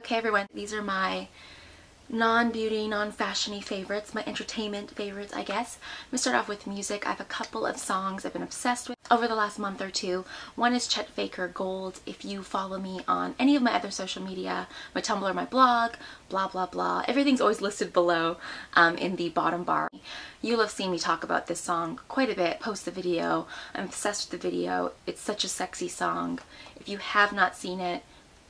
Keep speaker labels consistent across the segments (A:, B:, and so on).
A: Okay everyone, these are my non-beauty, non-fashiony favorites, my entertainment favorites I guess. I'm gonna start off with music. I have a couple of songs I've been obsessed with over the last month or two. One is Chet Faker Gold. If you follow me on any of my other social media, my Tumblr, my blog, blah blah blah, everything's always listed below in the bottom bar. You'll have seen me talk about this song quite a bit, post the video. I'm obsessed with the video. It's such a sexy song. If you have not seen it,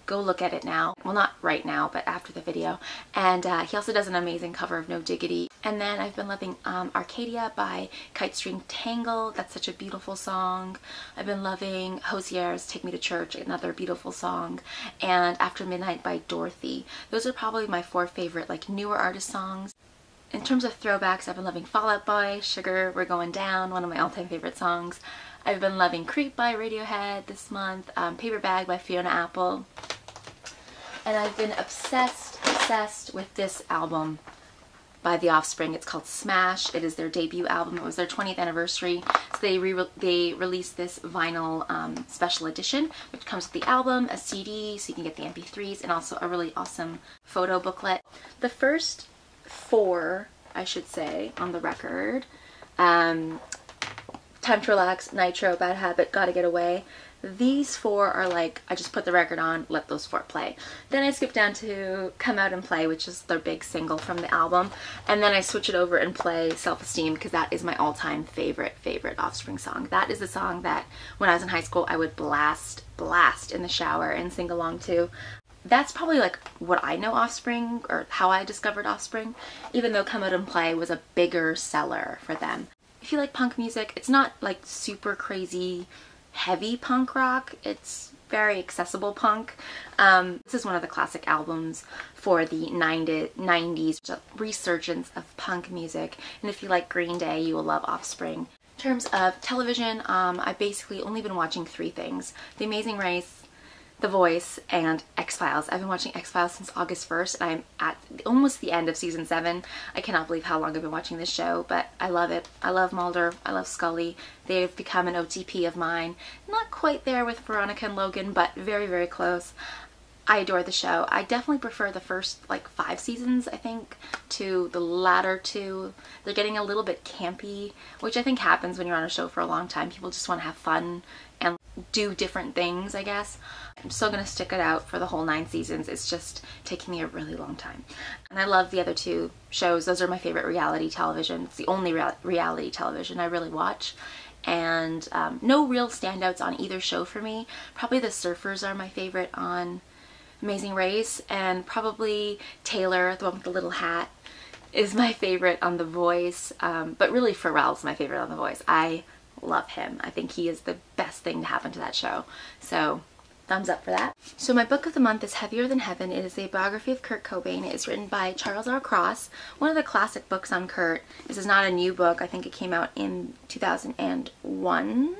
A: go look at it now. Well, not right now, but after the video. And he also does an amazing cover of No Diggity. And then I've been loving Arcadia by Kite String Tangle. That's such a beautiful song. I've been loving Hosier's Take Me to Church, another beautiful song. And After Midnight by Dorothy. Those are probably my four favorite like newer artist songs. In terms of throwbacks, I've been loving Fall Out Boy, Sugar, We're Going Down, one of my all-time favorite songs. I've been loving Creep by Radiohead this month, Paper Bag by Fiona Apple. And I've been obsessed with this album by The Offspring. It's called Smash. It is their debut album. It was their 20th anniversary. So they released this vinyl special edition, which comes with the album, a CD, so you can get the MP3s, and also a really awesome photo booklet. The first four, I should say, on the record, Time to Relax, Nitro, Bad Habit, Gotta Get Away. These four are like, I just put the record on, let those four play. Then I skip down to Come Out and Play, which is their big single from the album. And then I switch it over and play Self-Esteem, because that is my all-time favorite Offspring song. That is the song that when I was in high school I would blast in the shower and sing along to. That's probably like what I know Offspring, or how I discovered Offspring, even though Come Out and Play was a bigger seller for them. If you like punk music, it's not like super crazy heavy punk rock, it's very accessible punk. This is one of the classic albums for the 90s resurgence of punk music, and if you like Green Day, you will love Offspring. In terms of television, I've basically only been watching three things: The Amazing Race, The Voice, and X-Files. I've been watching X-Files since August 1st, and I'm at almost the end of season 7. I cannot believe how long I've been watching this show, but I love it. I love Mulder. I love Scully. They've become an OTP of mine. Not quite there with Veronica and Logan, but very, very close. I adore the show. I definitely prefer the first like 5 seasons, I think, to the latter 2. They're getting a little bit campy, which I think happens when you're on a show for a long time. People just want to have fun and do different things, I guess. I'm still going to stick it out for the whole 9 seasons. It's just taking me a really long time. And I love the other 2 shows. Those are my favorite reality television. It's the only reality television I really watch. And no real standouts on either show for me. Probably The Surfers are my favorite on Amazing Race, and probably Taylor, the one with the little hat, is my favorite on The Voice. But really Pharrell's my favorite on The Voice. I love him. I think he is the best thing to happen to that show. So thumbs up for that. So my book of the month is Heavier Than Heaven. It is a biography of Kurt Cobain. It is written by Charles R. Cross, one of the classic books on Kurt. This is not a new book. I think it came out in 2001.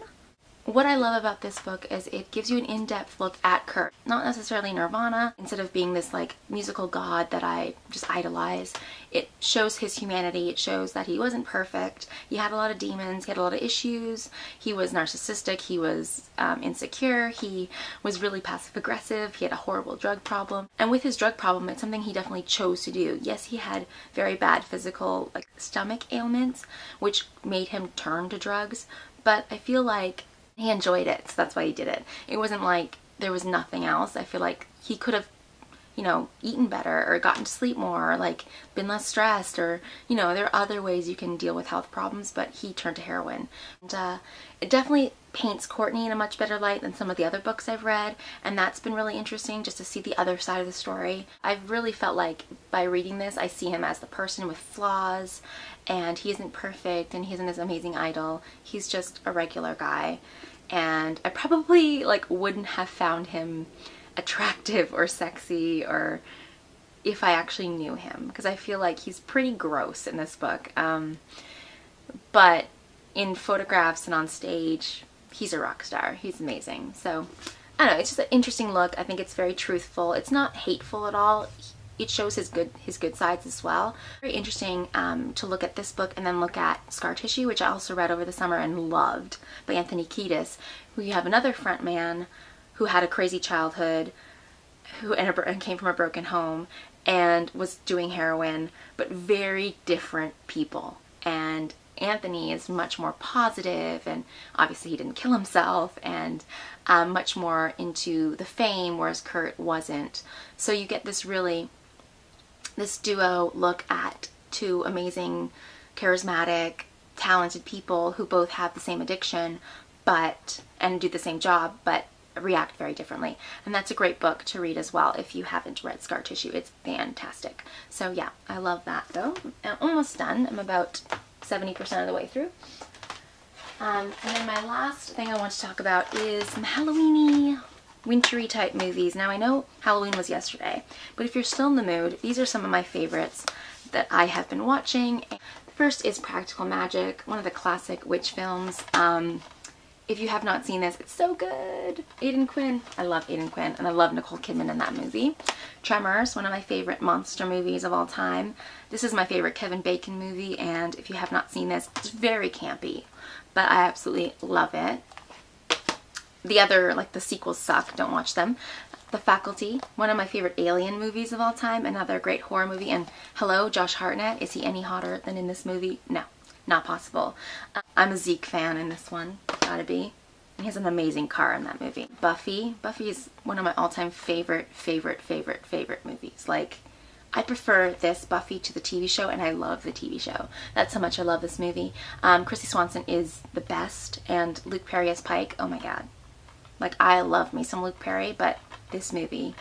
A: What I love about this book is it gives you an in-depth look at Kurt. Not necessarily Nirvana. Instead of being this like musical god that I just idolize, it shows his humanity. It shows that he wasn't perfect. He had a lot of demons. He had a lot of issues. He was narcissistic. He was insecure. He was really passive-aggressive. He had a horrible drug problem. And with his drug problem, it's something he definitely chose to do. Yes, he had very bad physical like stomach ailments, which made him turn to drugs. But I feel like he enjoyed it, so that's why he did it. It wasn't like there was nothing else. I feel like he could have, you know, eaten better or gotten to sleep more or like been less stressed, or, you know, there are other ways you can deal with health problems, but he turned to heroin. And it definitely paints Courtney in a much better light than some of the other books I've read, and that's been really interesting just to see the other side of the story. I've really felt like by reading this, I see him as the person with flaws, and he isn't perfect, and he isn't this amazing idol. He's just a regular guy. And I probably like wouldn't have found him attractive or sexy or if I actually knew him, because I feel like he's pretty gross in this book. But in photographs and on stage, he's a rock star. He's amazing. So I don't know, it's just an interesting look. I think it's very truthful. It's not hateful at all. It shows his good sides as well. Very interesting to look at this book and then look at Scar Tissue, which I also read over the summer and loved, by Anthony Kiedis. We have another front man who had a crazy childhood, who came from a broken home and was doing heroin, but very different people. And Anthony is much more positive, and obviously he didn't kill himself, and much more into the fame, whereas Kurt wasn't. So you get this duo look at two amazing, charismatic, talented people who both have the same addiction, and do the same job, but react very differently. And that's a great book to read as well if you haven't read Scar Tissue. It's fantastic. So yeah, I love that though. I'm almost done. I'm about 70% of the way through. And then my last thing I want to talk about is some Halloween-y, wintry type movies. Now I know Halloween was yesterday, but if you're still in the mood, these are some of my favorites that I have been watching. The first is Practical Magic, one of the classic witch films. If you have not seen this, it's so good. Aidan Quinn. I love Aidan Quinn, and I love Nicole Kidman in that movie. Tremors, one of my favorite monster movies of all time. This is my favorite Kevin Bacon movie, and if you have not seen this, it's very campy, but I absolutely love it. The other, like, the sequels suck. Don't watch them. The Faculty, one of my favorite alien movies of all time. Another great horror movie. And hello, Josh Hartnett. Is he any hotter than in this movie? No. Not possible. I'm a Zeke fan in this one. Gotta be. And he has an amazing car in that movie. Buffy. Buffy is one of my all-time favorite movies. Like, I prefer this Buffy to the TV show, and I love the TV show. That's how much I love this movie. Chrissy Swanson is the best, and Luke Perry as Pike. Oh my god. Like, I love me some Luke Perry, but this movie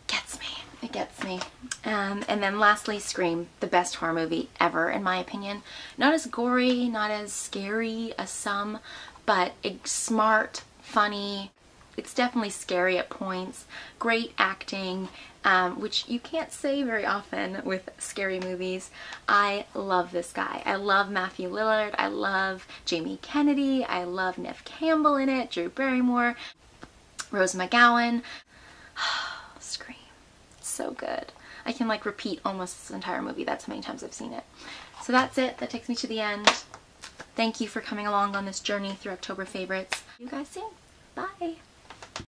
A: gets me. It gets me. And then lastly, Scream, the best horror movie ever, in my opinion. Not as gory, not as scary as some, but it's smart, funny. It's definitely scary at points. Great acting, which you can't say very often with scary movies. I love this guy. I love Matthew Lillard. I love Jamie Kennedy. I love Neve Campbell in it. Drew Barrymore. Rose McGowan. Scream. So good. I can like repeat almost this entire movie. That's how many times I've seen it. So that's it. That takes me to the end. Thank you for coming along on this journey through October favorites. See you guys soon. Bye.